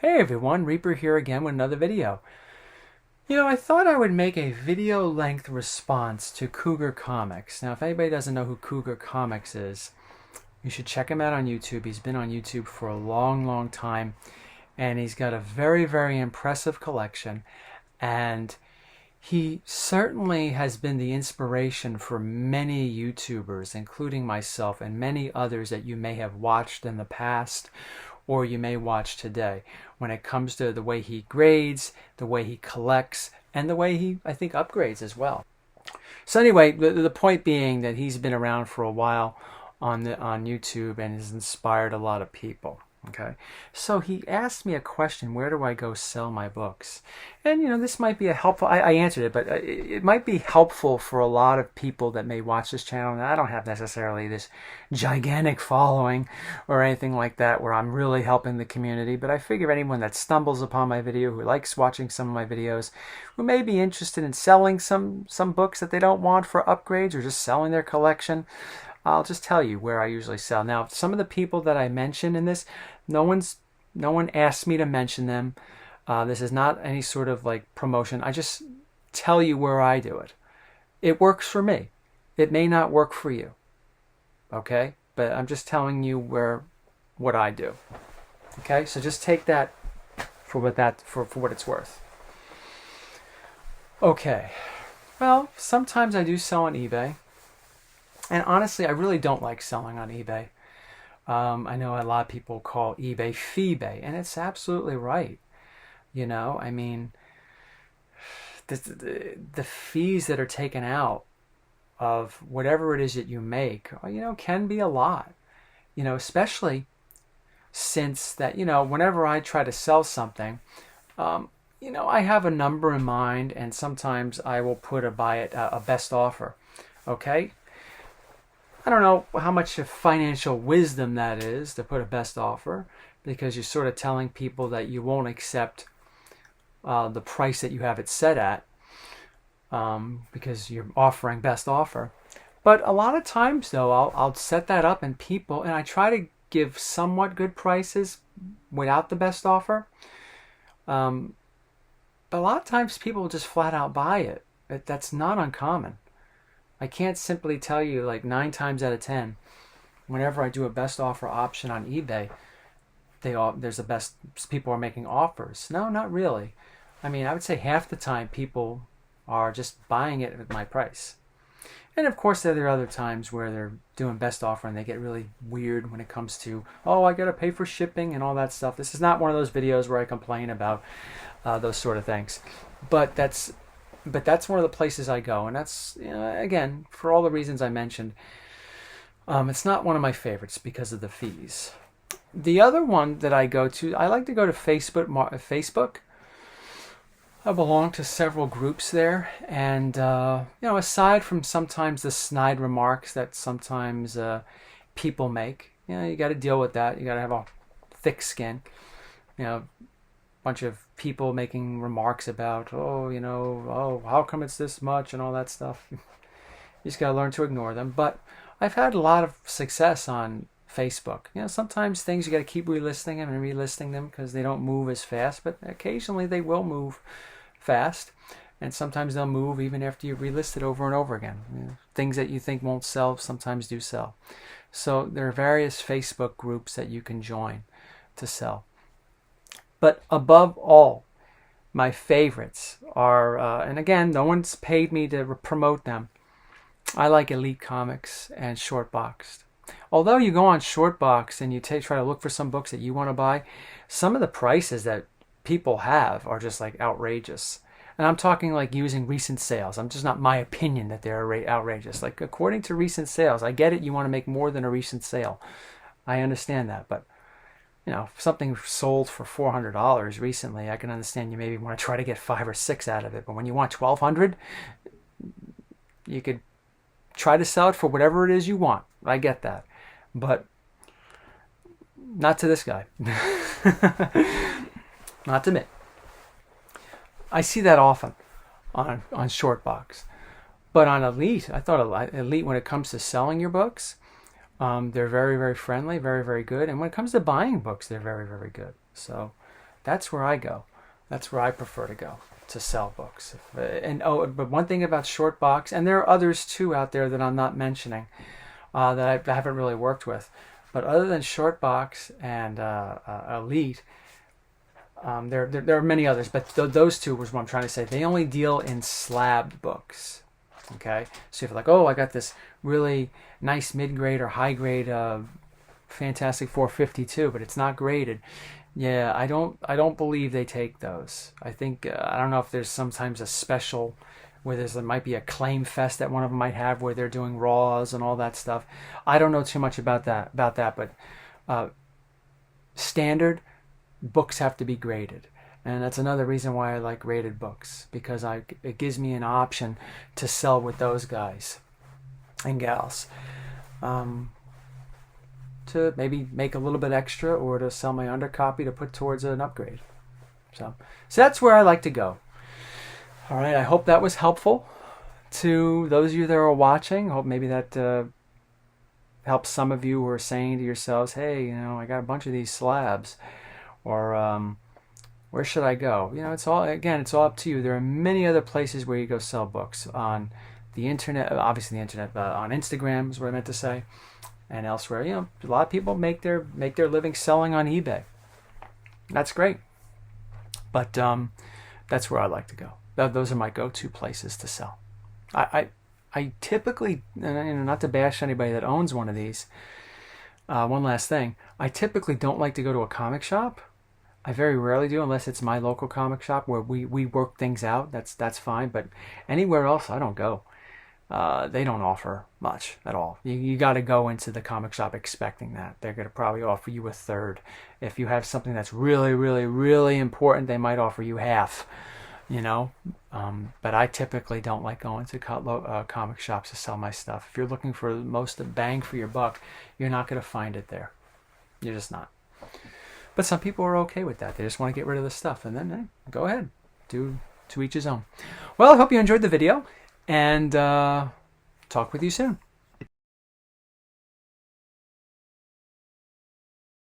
Hey everyone, Reaper here again with another video. I thought I would make a video length response to Cougar Comics. Now, if anybody doesn't know who Cougar Comics is, you should check him out on YouTube. He's been on YouTube for a long time, and he's got a very impressive collection, and he certainly has been the inspiration for many YouTubers, including myself and many others that you may have watched in the past or you may watch today when it comes to the way he grades, the way he collects, and the way he, I think, upgrades as well. So anyway, the point being that he's been around for a while on YouTube and has inspired a lot of people. Okay, so he asked me a question: where do I go sell my books? And this might be a helpful. I answered it, but it might be helpful for a lot of people that may watch this channel. And I don't have necessarily this gigantic following or anything like that, where I'm really helping the community. But I figure anyone that stumbles upon my video, who likes watching some of my videos, who may be interested in selling some books that they don't want for upgrades, or just selling their collection, I'll just tell you where I usually sell. Now, some of the people that I mentioned in this, no one asked me to mention them. This is not any sort of like promotion. I just tell you where I do it. It works for me. It may not work for you. Okay? But I'm just telling you what I do. Okay? So just take that for what it's worth. Okay. Well, sometimes I do sell on eBay. And honestly, I really don't like selling on eBay. I know a lot of people call eBay feebay, and it's absolutely right. I mean, the fees that are taken out of whatever it is that you make, can be a lot. Especially since that, whenever I try to sell something, I have a number in mind, and sometimes I will put a best offer. Okay? I don't know how much of financial wisdom that is to put a best offer, because you're sort of telling people that you won't accept the price that you have it set at, because you're offering best offer. But a lot of times, though, I'll set that up, and I try to give somewhat good prices without the best offer. But a lot of times people just flat out buy it. That's not uncommon. I can't simply tell you, like 9 times out of 10, whenever I do a best offer option on eBay, there's people are making offers. No, not really. I mean, I would say half the time people are just buying it at my price. And of course, there are other times where they're doing best offer and they get really weird when it comes to, oh, I gotta pay for shipping and all that stuff. This is not one of those videos where I complain about those sort of things. But that's one of the places I go, and that's, again, for all the reasons I mentioned. It's not one of my favorites because of the fees. The other one that I go to, I like to go to Facebook. I belong to several groups there, and aside from sometimes the snide remarks that sometimes people make, you got to deal with that. You got to have a thick skin. Bunch of people making remarks about, how come it's this much and all that stuff. You just got to learn to ignore them. But I've had a lot of success on Facebook. Sometimes things you got to keep relisting them because they don't move as fast, but occasionally they will move fast, and sometimes they'll move even after you relist it over and over again. Things that you think won't sell sometimes do sell. So there are various Facebook groups that you can join to sell. But above all, my favorites are, and again, no one's paid me to promote them. I like Elite Comics and Shortboxed. Although you go on Shortbox and you try to look for some books that you want to buy, some of the prices that people have are just like outrageous. And I'm talking like using recent sales. I'm just not my opinion that they're outrageous. Like, according to recent sales, I get it. You want to make more than a recent sale. I understand that, but if something sold for $400 recently, I can understand you maybe want to try to get 5 or 6 out of it. But when you want $1,200, you could try to sell it for whatever it is you want. I get that, but not to this guy. Not to me. I see that often on Shortbox, but on Elite, I thought Elite, when it comes to selling your books, they're very friendly, very good. And when it comes to buying books, they're very good. So That's where I go. That's where I prefer to go to sell books. But one thing about Short Box, and there are others too out there that I'm not mentioning, that I haven't really worked with. But other than Short Box and Elite, there are many others, but those two was what I'm trying to say. They only deal in slabbed books. Okay, so if you're like, oh, I got this really nice mid-grade or high-grade Fantastic 452, but it's not graded. Yeah, I don't believe they take those. I think I don't know if there's sometimes a special where there might be a claim fest that one of them might have where they're doing raws and all that stuff. I don't know too much about that, but standard books have to be graded. And that's another reason why I like graded books, because it gives me an option to sell with those guys and gals, to maybe make a little bit extra, or to sell my undercopy to put towards an upgrade. So that's where I like to go. All right, I hope that was helpful to those of you that are watching. I hope maybe that helps some of you who are saying to yourselves, hey, I got a bunch of these slabs, or where should I go? It's all up to you. There are many other places where you go sell books on the internet. Obviously, the internet, on Instagram is what I meant to say, and elsewhere. A lot of people make their living selling on eBay. That's great, but that's where I like to go. Those are my go-to places to sell. I typically, not to bash anybody that owns one of these. One last thing, I typically don't like to go to a comic shop. I very rarely do, unless it's my local comic shop where we work things out. That's fine. But anywhere else, I don't go. They don't offer much at all. You got to go into the comic shop expecting that. They're going to probably offer you a third. If you have something that's really, really, really important, they might offer you half. But I typically don't like going to comic shops to sell my stuff. If you're looking for the most bang for your buck, you're not going to find it there. You're just not. But some people are okay with that. They just want to get rid of the stuff. And then, hey, go ahead. To each his own. Well, I hope you enjoyed the video. And talk with you soon.